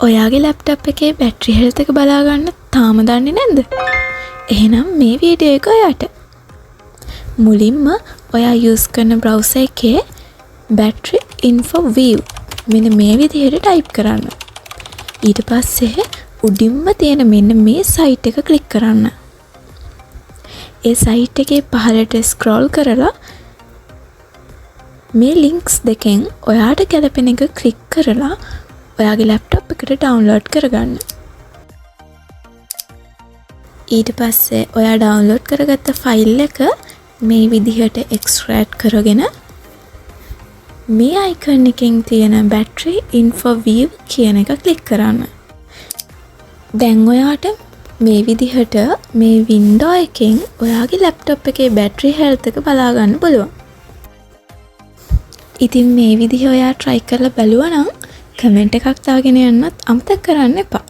ඔයාගේ ලැප්ටොප් එකේ battery health එක බලා ගන්න තාම දන්නේ නැද්ද? එහෙනම් මේ වීඩියෝ එක ඔයාට. මුලින්ම ඔයා යූස් කරන බ්‍රවුසර් එකේ battery info view මෙන්න මේ විදිහට ටයිප් කරන්න. ඊට පස්සේ උඩින්ම තියෙන මෙන්න මේ සයිට් එක ක්ලික් කරන්න. ඒ සයිට් එකේ පහළට ස්ක්‍රෝල් කරලා මේ ලින්ක්ස් දෙකෙන් ඔයාට ගැලපෙන එක ක්ලික් කරලා ඔයාගේ ලැප්ටොප් එකට ඩවුන්ලෝඩ් කරගන්න. ඊට පස්සේ ඔයා ඩවුන්ලෝඩ් කරගත්ත ෆයිල් එක මේ විදිහට එක්ස්ට්‍රැක්ට් කරගෙන මේ අයිකන් එකෙන් තියෙන battery info view කියන එක ක්ලික් කරන්න. දැන් ඔයාට මේ විදිහට මේ වින්ඩෝ එකෙන් ඔයාගේ ලැප්ටොප් එකේ බැටරි හෙල්ත් එක බලා ගන්න පුළුවන්. ඉතින් මේ විදිහ ඔයා try කරලා බලුවා නම් කමෙන්ට් එකක් දාගෙන යන්නත් අමතක කරන්න එපා.